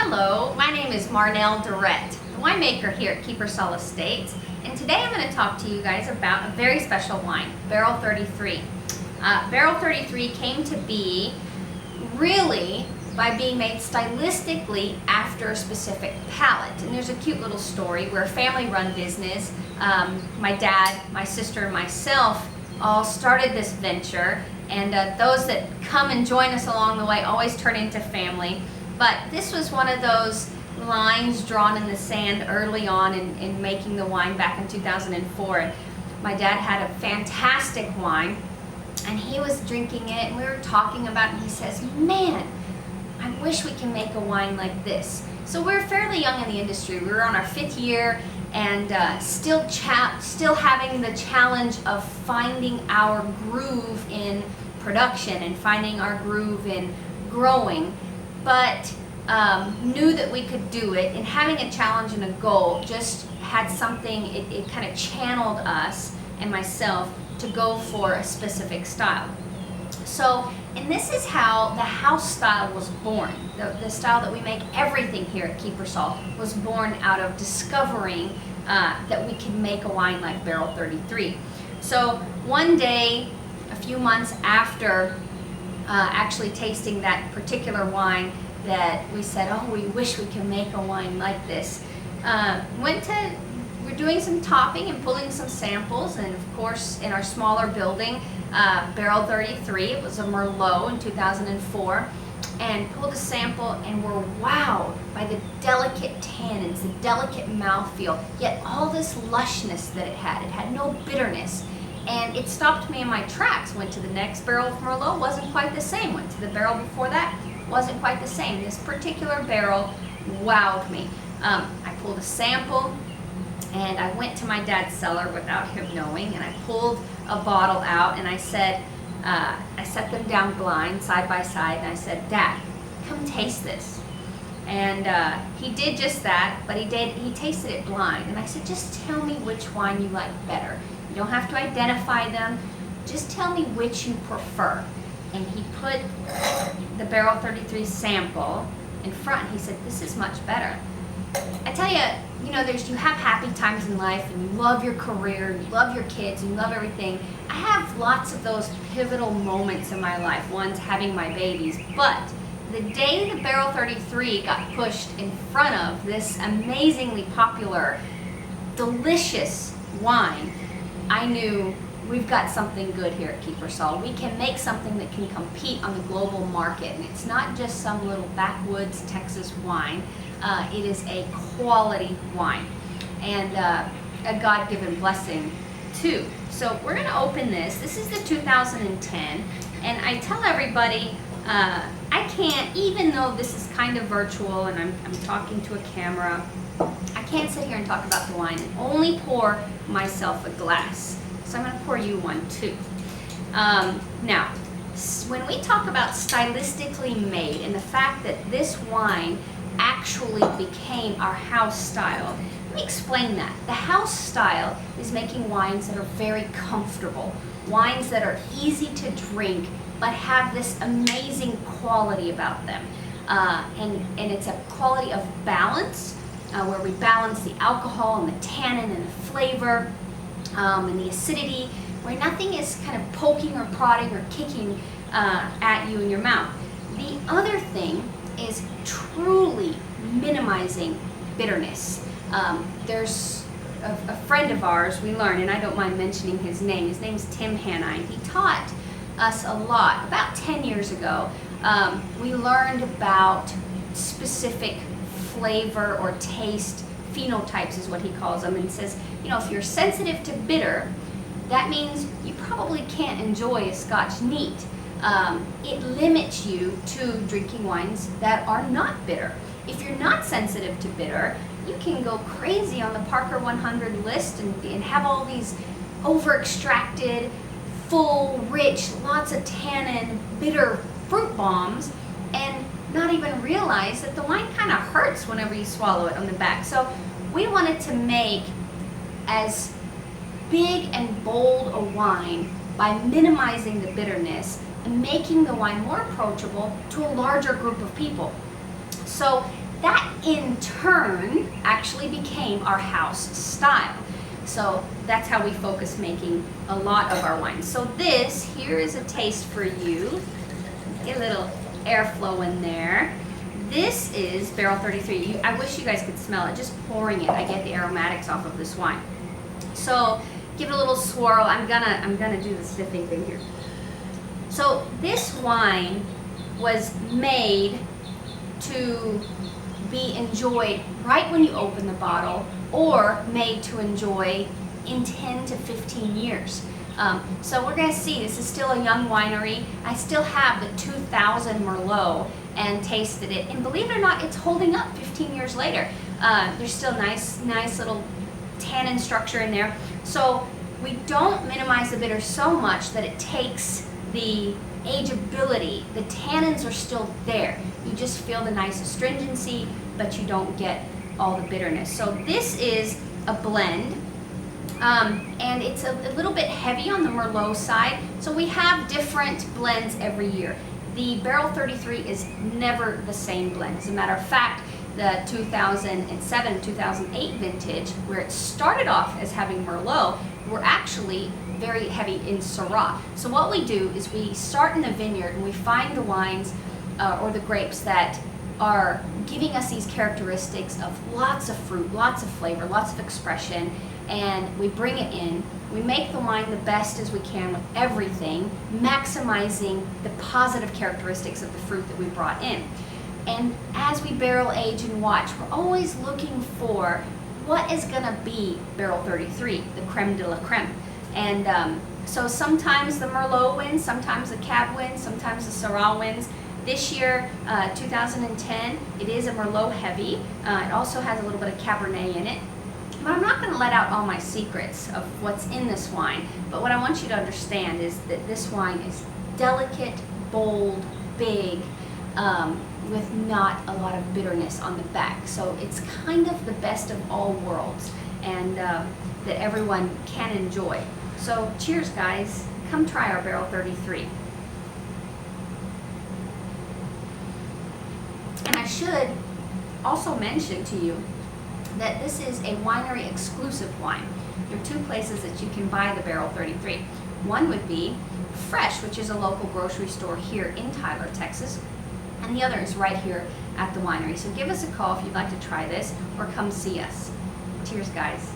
Hello, my name is Marnelle Durrett, the winemaker here at Kiepersol Estates, and today I'm going to talk to you guys about a very special wine, Barrel 33. Barrel 33 came to be really by being made stylistically after a specific palate. And there's a cute little story. We're a family-run business. My dad, my sister, and myself all started this venture, and those that come and join us along the way always turn into family. But this was one of those lines drawn in the sand early on in making the wine back in 2004. My dad had a fantastic wine, and he was drinking it, and we were talking about it, and he says, "Man, I wish we can make a wine like this." So we're fairly young in the industry. We were on our 5th year, and still having the challenge of finding our groove in production and finding our groove in growing, but knew that we could do it, and having a challenge and a goal just had something, it kind of channeled us and myself to go for a specific style. So, and this is how the house style was born. The style that we make everything here at Kiepersol was born out of discovering that we could make a wine like Barrel 33. So one day, a few months after actually tasting that particular wine, that we said, "Oh, we wish we could make a wine like this." We're doing some topping and pulling some samples, and of course in our smaller building, Barrel 33, it was a Merlot in 2004, and pulled a sample and were wowed by the delicate tannins, the delicate mouthfeel, yet all this lushness that it had. It had no bitterness. And it stopped me in my tracks. Went to the next barrel of Merlot, wasn't quite the same. Went to the barrel before that, wasn't quite the same. This particular barrel wowed me. I pulled a sample, and I went to my dad's cellar without him knowing, and I pulled a bottle out, and I said, I set them down blind, side by side, and I said, "Dad, come taste this." And he did just that, but he tasted it blind. And I said, "Just tell me which wine you like better. You don't have to identify them. Just tell me which you prefer." And he put the Barrel 33 sample in front. He said, "This is much better." I tell you, you have happy times in life, and you love your career, and you love your kids, and you love everything. I have lots of those pivotal moments in my life. One's having my babies, but the day the Barrel 33 got pushed in front of this amazingly popular, delicious wine, I knew we've got something good here at Kiepersol. We can make something that can compete on the global market, and it's not just some little backwoods Texas wine. It is a quality wine, and a God-given blessing too. So we're going to open this. This is the 2010, and I tell everybody, I can't, even though this is kind of virtual and I'm talking to a camera, I can't sit here and talk about the wine and only pour myself a glass. So I'm going to pour you one too. Now, when we talk about stylistically made and the fact that this wine actually became our house style, let me explain that. The house style is making wines that are very comfortable, wines that are easy to drink, but have this amazing quality about them. And it's a quality of balance, where we balance the alcohol and the tannin and the flavor and the acidity, where nothing is kind of poking or prodding or kicking at you in your mouth. The other thing is truly minimizing bitterness. There's a friend of ours, we learned, and I don't mind mentioning his name. His name's Tim Hanine. He taught us a lot. About 10 years ago, we learned about specific flavor or taste phenotypes is what he calls them, and says, if you're sensitive to bitter, that means you probably can't enjoy a Scotch neat. It limits you to drinking wines that are not bitter. If you're not sensitive to bitter, you can go crazy on the Parker 100 list and have all these over-extracted, full, rich, lots of tannin, bitter fruit bombs, and not even realize that the wine kind of hurts whenever you swallow it on the back. So we wanted to make as big and bold a wine by minimizing the bitterness and making the wine more approachable to a larger group of people. So that in turn actually became our house style. So that's how we focus making a lot of our wines. So this here is a taste for you. Get a little airflow in there. This is Barrel 33. I wish you guys could smell it. Just pouring it, I get the aromatics off of this wine. So give it a little swirl. I'm gonna do the sniffing thing here. So this wine was made to be enjoyed right when you open the bottle, or made to enjoy in 10 to 15 years. So we're gonna see, this is still a young winery. I still have the 2000 Merlot and tasted it, and believe it or not, it's holding up 15 years later. There's still nice little tannin structure in there. So we don't minimize the bitter so much that it takes the ageability. The tannins are still there. You just feel the nice astringency, but you don't get all the bitterness. So this is a blend, and it's a little bit heavy on the Merlot side. So we have different blends every year. The Barrel 33 is never the same blend. As a matter of fact, the 2007-2008 vintage, where it started off as having Merlot, were actually very heavy in Syrah. So what we do is we start in the vineyard and we find the wines or the grapes that are giving us these characteristics of lots of fruit, lots of flavor, lots of expression, and we bring it in. We make the wine the best as we can with everything, maximizing the positive characteristics of the fruit that we brought in. And as we barrel age and watch, we're always looking for what is gonna be Barrel 33, the creme de la creme. And so sometimes the Merlot wins, sometimes the Cab wins, sometimes the Syrah wins. This year, 2010, it is a Merlot heavy. It also has a little bit of Cabernet in it. But I'm not gonna let out all my secrets of what's in this wine. But what I want you to understand is that this wine is delicate, bold, big, with not a lot of bitterness on the back. So it's kind of the best of all worlds, and that everyone can enjoy. So cheers, guys. Come try our Barrel 33. And I should also mention to you that this is a winery exclusive wine. There are two places that you can buy the Barrel 33. One would be Fresh, which is a local grocery store here in Tyler, Texas. And the other is right here at the winery. So give us a call if you'd like to try this, or come see us. Cheers, guys.